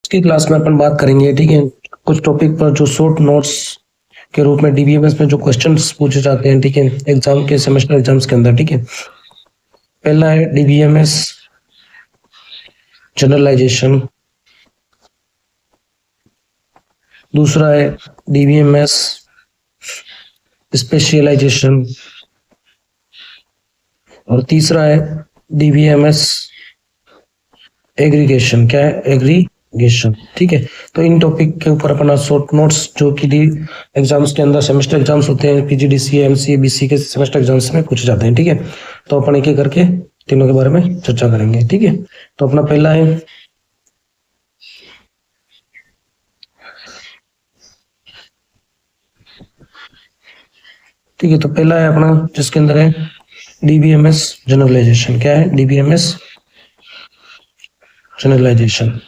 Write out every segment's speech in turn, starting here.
की क्लास में अपन बात करेंगे, ठीक है, कुछ टॉपिक पर जो शॉर्ट नोट्स के रूप में डीबीएमएस में जो क्वेश्चंस पूछे जाते हैं, ठीक है, एग्जाम के सेमेस्टर एग्जाम्स के अंदर, ठीक है। पहला है डीबीएमएस जनरलाइजेशन, दूसरा है डीबीएमएस स्पेशलाइजेशन और तीसरा है डीबीएमएस एग्रीगेशन। क्या है? एग्रीगेशन, ठीक है। तो इन टॉपिक के ऊपर अपना शॉर्ट नोट्स जो कि एग्जाम्स के अंदर सेमेस्टर एग्जाम्स होते हैं, पीजीडीसीए, एमसीए, बीसी के सेमेस्टर एग्जाम्स में पूछे जाते हैं, ठीक है। तो अपन एक एक करके तीनों के बारे में चर्चा करेंगे, ठीक है। तो अपना पहला है ठीक है, तो पहला है अपना जिसके अंदर है डीबीएमएस जनरलाइजेशन। क्या है? DBMS generalization.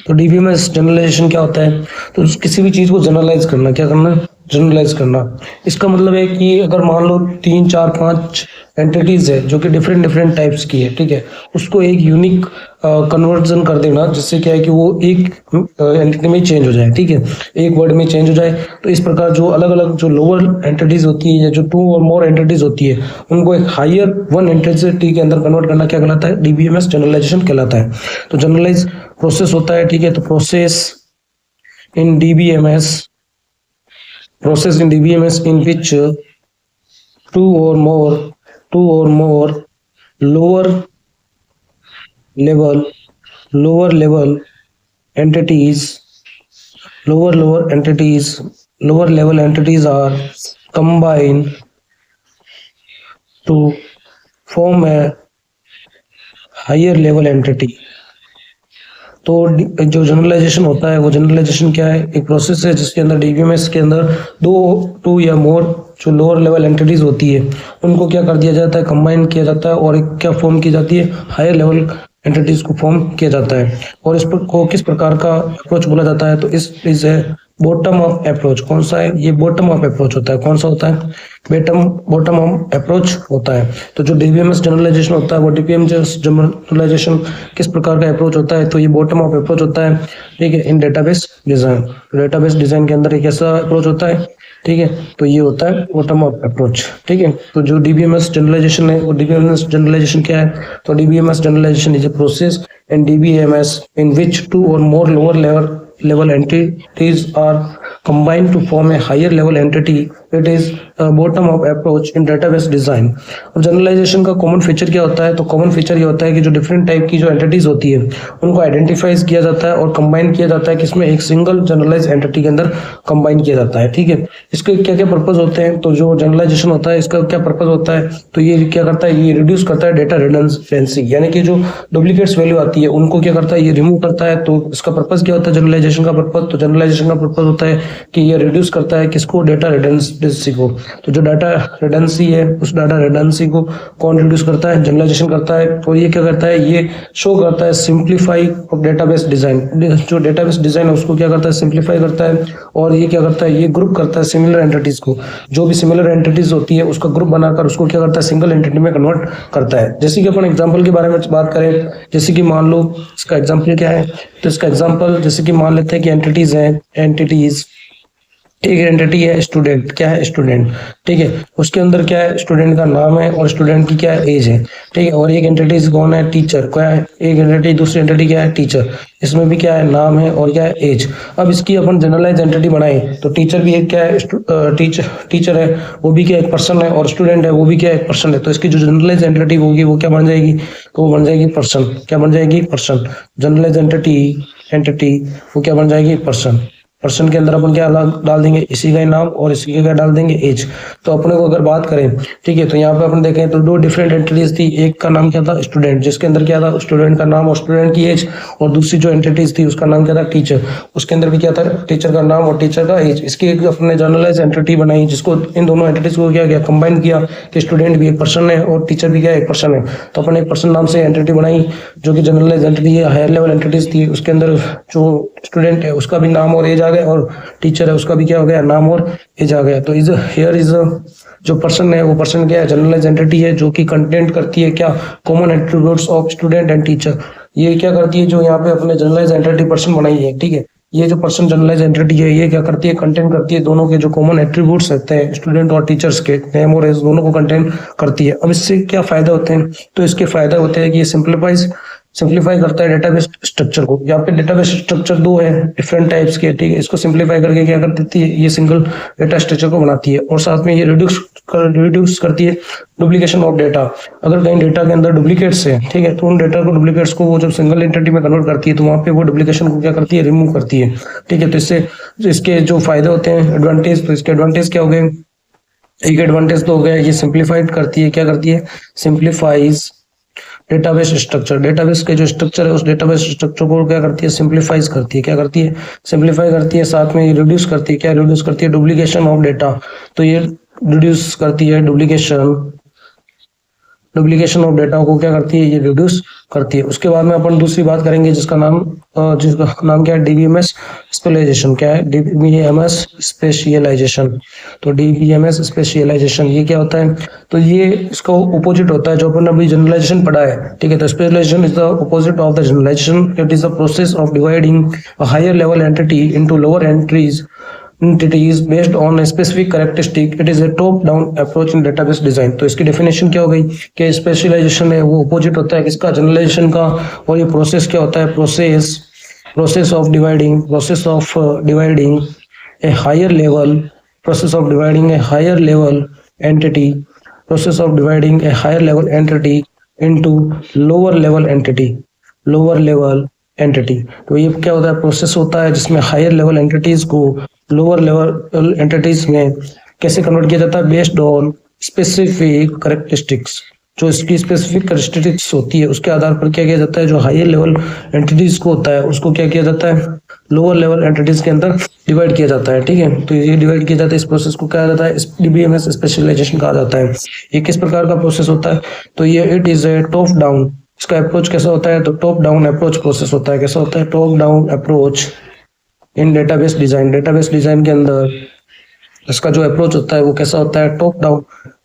तो डीबीएमएस जनरलाइजेशन क्या होता है? तो किसी भी चीज को जनरलाइज करना। क्या करना? जनरलाइज करना। इसका मतलब है कि अगर मान लो 3, 4, 5 एंटिटीज है जो कि डिफरेंट डिफरेंट टाइप्स की है, ठीक है, उसको एक यूनिक कन्वर्जन कर देना, जिससे क्या है कि वो एक एंटिटी में चेंज हो जाए, ठीक है, एक वर्ड में चेंज हो जाए। तो इस प्रकार जो अलग अलग जो लोअर एंटिटीज होती है या जो 2 और मोर एंटिटीज होती है, उनको एक हायर वन एंटिटी के अंदर कन्वर्ट करना क्या कहलाता है? डीबीएमएस जनरलाइजेशन कहलाता है। तो जनरलाइज प्रोसेस होता है, ठीक है। तो process in DBMS in which two or more lower level entities are combined to form a higher level entity। तो जो जनरलाइजेशन होता है, वो जनरलाइजेशन क्या है? एक प्रोसेस है जिसके अंदर डीबीएमएस के अंदर टू या मोर जो लोअर लेवल एंटिटीज होती है, उनको क्या कर दिया जाता है? कंबाइन किया जाता है और एक क्या फॉर्म की जाती है? हायर लेवल एंटिटीज को फॉर्म किया जाता है। और इस पर को किस प्रकार का अप्रोच बोला जाता है? तो इस है बॉटम अप अप्रोच। कौन सा है? ये बॉटम अप अप्रोच होता है। कौन सा होता है? बॉटम अप अप्रोच होता है। तो जो डीबीएमएस जनरलाइजेशन होता है, वो डीबीएमएस जनरलाइजेशन किस प्रकार का अप्रोच होता है? तो ये बॉटम अप अप्रोच होता है, ठीक है, इन डेटाबेस डिजाइन। डेटाबेस डिजाइन के अंदर एक ऐसा अप्रोच होता है, ठीक है। तो ये होता है बॉटम अप अप्रोच, ठीक है। तो जो डीबीएमएस जनरलाइजेशन है, वो डीबीएमएस जनरलाइजेशन क्या है? तो DBMS generalization is a process in DBMS in which 2 or more lower level entities are combined to form a higher level entity। It is a bottom up approach in database design। और generalisation का common feature क्या होता है? तो common feature ये होता है कि जो डिफरेंट टाइप की जो एंटिटीज होती है, उनको आइडेंटिफाइज किया जाता है और कंबाइन किया जाता है, किसमें? एक सिंगल जनरलाइज एंटिटी के अंदर कंबाइन किया जाता है, ठीक है। इसके क्या क्या पर्पज होते हैं? तो जो जनरलाइजेशन होता है, इसका क्या पर्पज होता है? तो ये क्या करता है? ये रिड्यूस करता है डेटा रिडंडेंसी, यानी कि जो डुप्लीकेट्स वैल्यू आती है उनको क्या करता है? ये रिमूव करता है। तो इसका पर्पज क्या होता है जनरलाइजेशन का पर्पज? तो जनरलाइजेशन का पर्पज होता है कि ये रिड्यूस करता है किसको? डेटा रिडंडेंसी को। तो जो डाटा रिडंडेंसी है, उस डाटा रिडंडेंसी को कौन रिड्यूस करता है? जनरलाइजेशन करता है। और ये क्या करता है? ये शो करता है सिंप्लीफाई ऑफ डेटाबेस डिजाइन। जो डेटाबेस डिजाइन है उसको क्या करता है? सिंप्लीफाई करता है। और ये क्या करता है? ये ग्रुप करता है सिमिलर एंटिटीज को। जो भी सिमिलर एंटिटीज होती है उसका ग्रुप बनाकर उसको क्या करता है? सिंगल एंटिटी में कन्वर्ट करता है। जैसे कि अपन एग्जांपल के बारे में बात करें, जैसे कि मान लो इसका एग्जांपल क्या है? तो इसका एग्जांपल जैसे कि मान लेते हैं कि एंटिटीज एक एंटिटी है स्टूडेंट। क्या है? स्टूडेंट, ठीक है। उसके अंदर क्या है? स्टूडेंट का नाम है और स्टूडेंट की क्या है? एज है, ठीक है। और एक एंटिटी कौन है? टीचर। क्या है? एक एंटिटी, दूसरी एंटिटी क्या है? टीचर। इसमें भी क्या है? नाम है और क्या है? एज। अब इसकी अपन जनरलाइज एंटिटी बनाए तो टीचर भी एक क्या है? टीचर है, वो भी क्या? एक पर्सन है। और स्टूडेंट है, वो भी क्या? एक पर्सन है। तो इसकी जो जनरलाइज एंटिटी होगी वो क्या बन जाएगी? तो वो बन जाएगी पर्सन। क्या बन जाएगी? पर्सन। जनरलाइज एंटिटी वो क्या बन जाएगी? पर्सन। पर्सन के अंदर अपन क्या डाल देंगे? इसी का नाम और इसी का डाल देंगे? एज। तो अपने को अगर बात करें, ठीक है, तो यहाँ पे अपन देखें तो 2 डिफरेंट एंटिटीज थी। एक का नाम क्या था? स्टूडेंट, जिसके अंदर क्या था? स्टूडेंट का नाम और स्टूडेंट की एज। और दूसरी जो एंटिटीज थी उसका नाम क्या था? टीचर। उसके अंदर भी क्या था? टीचर का नाम और टीचर का एज। इसकी एक अपने जनरलाइज एंटिटी बनाई, जिसको इन दोनों एंटिटीज को क्या किया? कंबाइन किया कि स्टूडेंट भी एक पर्सन है और टीचर भी क्या? एक पर्सन है। तो अपन एक पर्सन नाम से एंटिटी बनाई जो कि जनरलाइज एंटिटी है, हायर लेवल एंटिटीज थी। उसके अंदर जो स्टूडेंट है उसका भी नाम और एज आ गया, और टीचर है उसका भी क्या हो गया? नाम और एज आ गया। तो इज जो पर्सन है वो पर्सन क्या है? जनरलाइज एंटिटी है जो कि कंटेंट करती है क्या? Common attributes of student and teacher. ये क्या करती है, जो यहाँ पे अपने जनरलाइज एंटिटी पर्सन बनाई है, ठीक है, ये जो पर्सन जनरलाइज एंटिटी है, ये क्या करती है, कंटेन करती है दोनों के जो कॉमन एट्रीब्यूट्स रहते हैं स्टूडेंट और टीचर्स के, नेम और एज दोनों को कंटेन करती है। अब इससे क्या फायदा होते हैं, तो इसके फायदा होते हैं कि ये सिंप्लीफाई करता है डेटाबेस स्ट्रक्चर को। यहाँ पे डेटाबेस स्ट्रक्चर दो है डिफरेंट टाइप्स के, ठीक है, इसको सिंप्लीफाई करके क्या कर देती है, ये सिंगल डेटा स्ट्रक्चर को बनाती है, और साथ में ये रिड्यूस करती है डुप्लीकेशन ऑफ डेटा। अगर कहीं डेटा के अंदर डुप्लीकेट्स है, ठीक है, तो उन डेटा को डुप्लीकेट्स को वो जब सिंगल एंटिटी में कन्वर्ट करती है तो वहाँ पे वो डुप्लीकेशन को क्या करती है, रिमूव करती है, ठीक है। तो इससे इसके जो फायदे होते हैं एडवांटेज, तो इसके एडवांटेज क्या हो गए, एक एडवांटेज तो हो गया ये सिंप्लीफाइड करती है, क्या करती है, सिंप्लीफाइज डेटाबेस स्ट्रक्चर, डेटाबेस के जो स्ट्रक्चर है उस डेटाबेस स्ट्रक्चर को क्या करती है, सिंप्लीफाइज करती है, क्या करती है, सिंप्लीफाई करती है। साथ में ये रिड्यूस करती है, क्या रिड्यूस करती है, डुप्लीकेशन ऑफ डेटा, तो ये रिड्यूस करती है डुप्लीकेशन ऑफ डेटा को क्या करती है, ये रिड्यूस करती है। उसके बाद में अपन दूसरी बात करेंगे जिसका नाम क्या है, डीबीएमएस स्पेशलाइजेशन। क्या है, डीबीएमएस स्पेशलाइजेशन। तो डीबीएमएस स्पेशलाइजेशन ये क्या होता है, तो ये इसका अपोजिट होता है जो अपन अभी जनरलाइजेशन पढ़ा है, ठीक है। तो specialization is the opposite of the generalization, it is the process of dividing a higher level entity into lower entities based on a specific characteristic. It is a top down approach in database design। तो इसकी definition क्या हो गई कि specialisation है वो opposite होता है किसका, जनरलाइजेशन का। और ये प्रोसेस क्या होता है, process of dividing a higher level entity into lower level entity. तो ये क्या होता है, प्रोसेस होता है जिसमें हायर लेवल एंटिटीज को लोअर लेवल एंटिटीज में कैसे कन्वर्ट किया जाता है, बेस्ड ऑन स्पेसिफिक कैरेक्टरिस्टिक्स। जो इसकी स्पेसिफिक कैरेक्टरिस्टिक्स होती है उसके आधार पर क्या किया जाता है, जो हायर लेवल एंटिटीज को होता है उसको क्या किया जाता है, लोअर लेवल एंटिटीज के अंदर डिवाइड किया जाता है, ठीक है। तो ये डिवाइड किया जाता है, इस प्रोसेस को क्या जाता है, डीबीएमएस स्पेशलाइजेशन कहा जाता है। ये किस प्रकार का प्रोसेस होता है, तो ये it is a top down. इसका अप्रोच कैसा होता है, तो टॉप डाउन अप्रोच प्रोसेस होता है। कैसा होता है, top down approach in database design के अंदर इसका जो अप्रोच होता है वो कैसा होता है, टॉप डाउन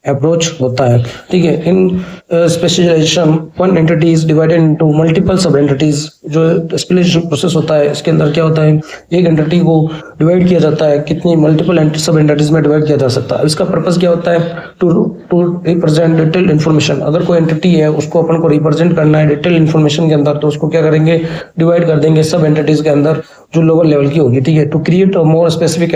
अप्रोच होता है, ठीक है। In specialisation one entity is divided into multiple sub entities. जो स्पेशलाइजेशन प्रोसेस होता है इसके अंदर क्या होता है, एक एंटिटी को डिवाइड किया जाता है, कितनी मल्टीपल सब एंटिटीज में डिवाइड किया जा सकता है। इसका पर्पस क्या होता है, टू रिप्रेजेंट डिटेल इन्फॉर्मेशन। अगर कोई एंटिटी है उसको अपन को रिप्रेजेंट करना है डिटेल इन्फॉर्मेशन के अंदर, तो उसको क्या करेंगे, डिवाइड कर देंगे सब एंटिटीज के अंदर जो लोअर लेवल की होगी, ठीक है। To create more specific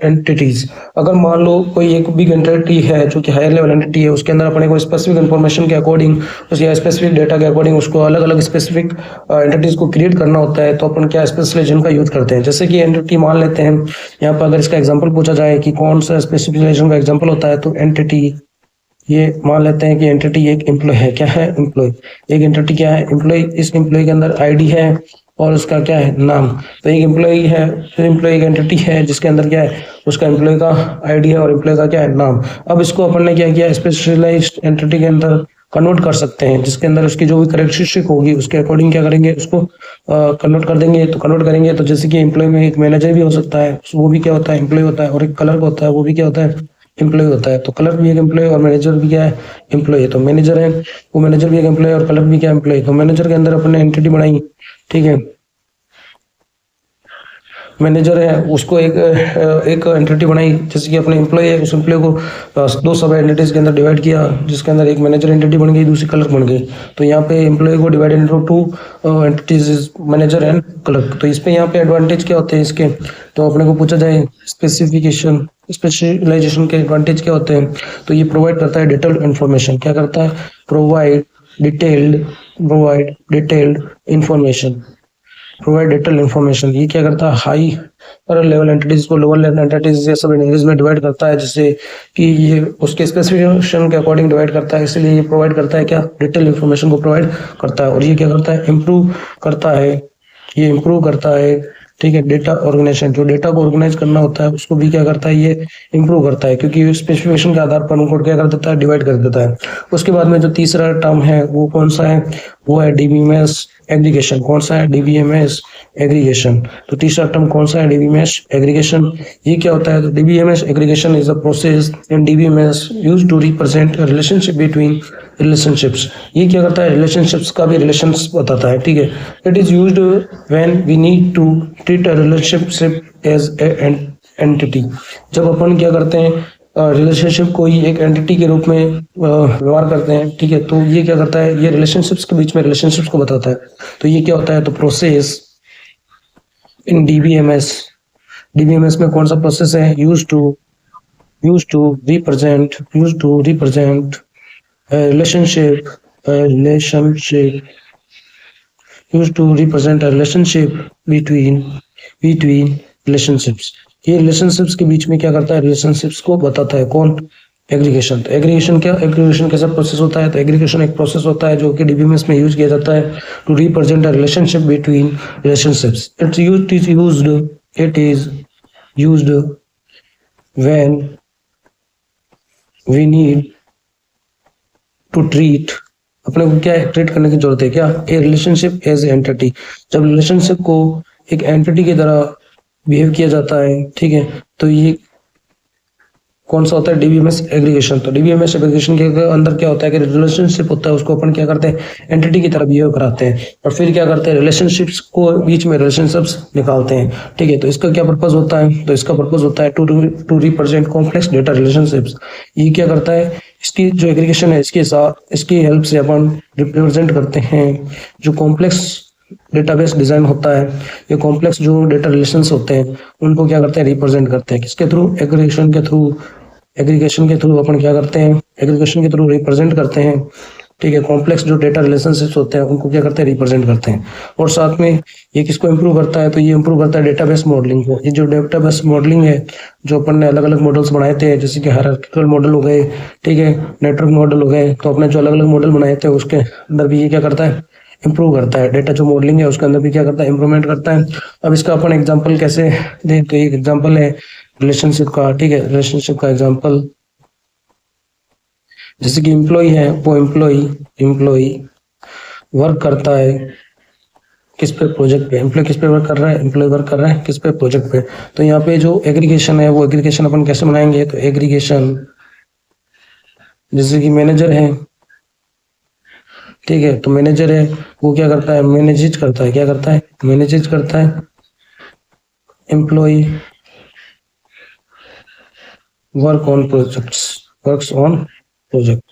entities. अगर मान लो कोई एक बिग एंटिटी है जो कि हायर लेवल एंटिटी है, उसके अंदर अपने को स्पेसिफिक इन्फॉर्मेशन के अकॉर्डिंग उसके स्पेसिफिक डेटा के अकॉर्डिंग उसको अलग अलग स्पेसिफिक एंटिटीज को क्रिएट करना होता है, तो अपन क्या स्पेशलाइजेशन का यूज करते हैं। जैसे कि एंटिटी मान लेते हैं, यहाँ पर अगर इसका एग्जांपल पूछा जाए कि कौन सा स्पेसिफिकेशन का एग्जांपल होता है, तो एंटिटी, ये मान लेते हैं कि एंटिटी एक एम्प्लॉय है। क्या है, एम्प्लॉय। एक एंटिटी क्या है, एम्प्लॉय। इस एम्प्लॉय के अंदर आईडी है और उसका क्या है, नाम। तो एक एम्प्लॉय है, एम्प्लॉय एक एंटिटी है जिसके अंदर क्या है, उसका एम्प्लॉय का आईडी है और एम्प्लॉय का क्या है, नाम। अब इसको अपन ने क्या किया, स्पेशलाइज्ड एंटिटी के अंदर कन्वर्ट कर सकते हैं, जिसके अंदर उसकी जो भी कैरेक्टरिस्टिक होगी उसके अकॉर्डिंग क्या करेंगे, उसको कन्वर्ट कर देंगे। तो कन्वर्ट करेंगे तो जैसे कि एम्प्लॉय में एक मैनेजर भी हो सकता है, वो भी क्या होता है, एम्प्लॉय होता है। और एक क्लर्क होता है, वो भी क्या होता है, एम्प्लॉय होता है। तो क्लर्क भी एक एम्प्लॉय और मैनेजर भी क्या है, एम्प्लॉय है। तो मैनेजर है, वो मैनेजर भी एक एम्प्लॉय और क्लर्क भी क्या, एम्प्लॉय। तो मैनेजर के अंदर अपने एंटिटी बनाई, ठीक है। मैनेजर है उसको एक एंटिटी बनाई, जैसे कि अपने एम्प्लॉय है, उस एम्प्लॉय को दो सब एंटिटीज के अंदर डिवाइड किया, जिसके अंदर एक मैनेजर एंटिटी बन गई, दूसरी क्लर्क बन गई। तो यहाँ पे एम्प्लॉय को divide into two entities, manager and clerk. तो इस पे यहाँ पे एडवांटेज क्या होते हैं इसके, तो अपने को पूछा जाए स्पेशलाइजेशन के एडवांटेज क्या होते हैं, तो ये प्रोवाइड करता है डिटेल्ड इन्फॉर्मेशन। क्या करता है, प्रोवाइड डिटेल्ड इन्फॉर्मेशन। ये क्या करता है, हाई लेवल एंटिटीज को लोअर लेवल एंटिटीज या सब एंटिटीज में डिवाइड करता है, जिससे कि ये उसके स्पेसिफिकेशन के अकॉर्डिंग डिवाइड करता है। इसलिए ये प्रोवाइड करता है क्या, डिटेल इन्फॉर्मेशन को प्रोवाइड करता है। और ये क्या करता है, इम्प्रूव करता है, ठीक है। डेटा ऑर्गेनाइजेशन, जो डेटा को ऑर्गेनाइज करना होता है उसको भी क्या करता है, ये इंप्रूव करता है, क्योंकि स्पेसिफिकेशन के आधार पर उनको क्या कर देता है, डिवाइड कर देता है। उसके बाद में जो तीसरा टर्म है वो कौन सा है, वो है डीबीएमएस एग्रीगेशन। कौन सा है, डीबीएमएस एग्रीगेशन। तो तीसरा टर्म कौन सा है? DBMS aggregation. ये क्या होता है? तो DBMS aggregation is a process in DBMS used to represent a relationship between relationships. ये क्या करता है? रिलेशनशिप्स का भी रिलेशंस बताता है, ठीक है। It is used when we need to treat a relationship as a entity. जब अपन क्या करते हैं, रिलेशनशिप को ही एक एंटिटी के रूप में व्यवहार करते हैं, ठीक है। तो ये क्या करता है? ये रिलेशनशिप्स के बीच में रिलेशनशिप्स को बताता है। तो ये क्या होता है? तो प्रोसेस इन डीबीएमएस, डीबीएमएस में कौन सा प्रोसेस है? Use to represent relationship, used to represent a relationship between relationships। ये relationships के बीच में क्या करता है? relationships को बताता है कौन? एग्रीगेशन। तो एग्रीगेशन क्या? एग्रीगेशन कैसा प्रोसेस होता है? तो एग्रीगेशन एक प्रोसेस होता है जो कि डीबीएमएस में यूज किया जाता है to represent a relationship between relationships. It is used when we need to treat, अपने को क्या ट्रीट करने की जरूरत है? क्या? A relationship as entity. जब रिलेशनशिप को एक एंटिटी की तरह बिहेव किया जाता है, ठीक है, तो ये कौन सा होता है? DBMS aggregation. तो डीबीएमएस एग्रीगेशन के अंदर क्या होता है कि रिलेशनशिप होता है उसको अपन क्या करते हैं? एंटिटी की तरह बिहेव कराते हैं और फिर क्या करते हैं? रिलेशनशिप्स को बीच में रिलेशनशिप्स निकालते हैं, ठीक है। तो इसका क्या पर्पज होता है? तो इसका पर्पज होता है to represent complex data relationships. ये क्या करता है? इसकी जो एग्रीगेशन है इसकी हेल्प से अपन रिप्रेजेंट करते हैं जो कॉम्प्लेक्स डेटाबेस डिजाइन होता है, ये कॉम्प्लेक्स जो डेटा रिलेशंस होते हैं उनको क्या करते हैं? रिप्रेजेंट करते हैं। किसके थ्रू? एग्रीगेशन के थ्रू अपन क्या करते हैं? एग्रीगेशन के थ्रू रिप्रेजेंट करते हैं, ठीक है। कॉम्प्लेक्स जो डेटा रिलेशनशिप्स होते हैं उनको क्या करते हैं? रिप्रेजेंट करते हैं। और साथ में ये किसको इंप्रूव करता है? तो ये इंप्रूव करता है डेटाबेस मॉडलिंग को। ये जो डेटाबेस मॉडलिंग है, जो अपन ने अलग अलग मॉडल्स बनाए थे, जैसे कि हायरार्किकल मॉडल हो गए, ठीक है, नेटवर्क मॉडल हो गए, तो अपने जो अलग अलग मॉडल बनाए थे उसके अंदर भी ये क्या करता है? इंप्रूव करता है। डेटा जो मॉडलिंग है उसके अंदर भी क्या करता है? इंप्रूवमेंट करता है। अब इसका अपन एग्जांपल कैसे दें? तो एक एग्जांपल है रिलेशनशिप का, ठीक है। रिलेशनशिप का एग्जांपल जैसे कि एम्प्लॉय है, वो एम्प्लॉय वर्क करता है किस पे? प्रोजेक्ट पे। एम्प्लॉय किस पे वर्क कर रहा है? एम्प्लॉय वर्क कर रहा है किस पे? प्रोजेक्ट पे। तो यहाँ पे जो एग्रीगेशन है वो एग्रीगेशन अपन कैसे बनाएंगे? तो एग्रीगेशन जैसे कि मैनेजर है, ठीक है, तो मैनेजर है वो क्या करता है? मैनेज करता है। क्या करता है? मैनेज करता है। Employ works on project.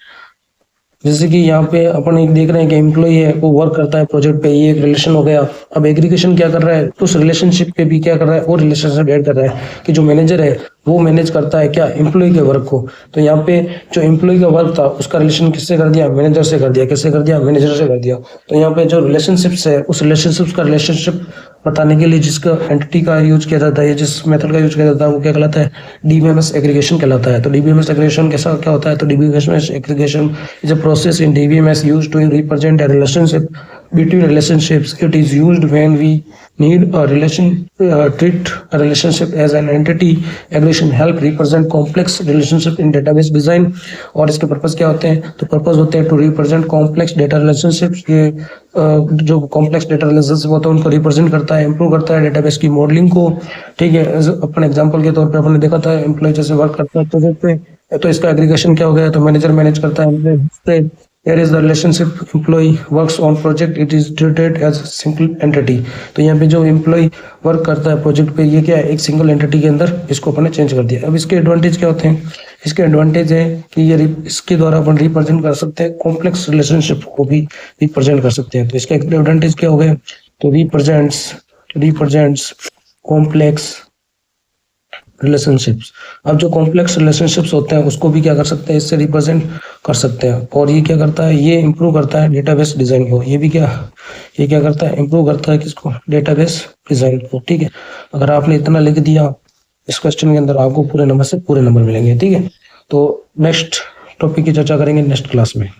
जैसे कि यहाँ पे अपन एक देख रहे हैं कि एम्प्लॉय है वो वर्क करता है प्रोजेक्ट पे, ये एक रिलेशन हो गया। अब एग्रीगेशन क्या कर रहा है? उस रिलेशनशिप पे भी क्या कर रहा है? और रिलेशनशिप ऐड कर रहा है कि जो मैनेजर है वो मैनेज करता है क्या? एम्प्लॉय के वर्क को। तो यहाँ पे जो एम्प्लॉय का वर्क था उसका रिलेशन किससे कर दिया? मैनेजर से कर दिया। किससे कर दिया? मैनेजर से कर दिया। तो यहाँ पे जो रिलेशनशिप्स है उस रिलेशनशिप्स का रिलेशनशिप बताने के लिए जिसका एंटिटी का यूज किया जाता है, जिस मेथड का यूज किया जाता है वो क्या कहलाता है? डीबीएमएस एग्रीगेशन कहलाता है। तो डीबीएमएस एग्रीगेशन कैसा क्या होता है? तो DBMS aggregation is a process in DBMS used to represent a relationship between relationships। It is used when we need a treat a relationship as an entity। aggregation help represent complex relationship in database design। और इसके purpose क्या होते हैं? तो purpose होते हैं to represent complex data relationships. ये जो कॉम्प्लेक्स डेटा रिलेशनशिप होता है उनको रिप्रेजेंट करता है, इंप्रूव करता है डेटाबेस की मॉडलिंग को, ठीक है। अपन एग्जांपल के तौर पे अपन ने देखा था एम्प्लॉय जैसे वर्क करता है प्रोजेक्ट पे, तो इसका एग्रीगेशन क्या हो गया? तो मैनेजर मैनेज करता है। Here is the relationship employee works on project, it is treated as single entity। तो यहाँ पे जो एम्प्लॉय वर्क करता है प्रोजेक्ट पे, ये क्या है? एक सिंगल एंटिटी के अंदर इसको अपन ने चेंज कर दिया। अब इसके एडवांटेज क्या होते हैं? इसके एडवांटेज है कि ये इसके द्वारा अपन रिप्रेजेंट कर सकते हैं कॉम्प्लेक्स रिलेशनशिप को भी रिप्रेजेंट कर सकते हैं। तो इसका एडवांटेज क्या हो गया? तो रिप्रेजेंट्स कॉम्प्लेक्स रिलेशनशिप्स। अब जो कॉम्प्लेक्स रिलेशनशिप्स होते हैं उसको भी क्या कर सकते हैं? इससे रिप्रेजेंट कर सकते हैं। और ये क्या करता है? ये इंप्रूव करता है डेटाबेस डिजाइन को। ये क्या करता है? इंप्रूव करता है किसको? डेटाबेस डिजाइन को, ठीक है। अगर आपने इतना लिख दिया इस क्वेश्चन के अंदर आपको पूरे नंबर से पूरे नंबर मिलेंगे, ठीक है। तो नेक्स्ट टॉपिक की चर्चा करेंगे नेक्स्ट क्लास में।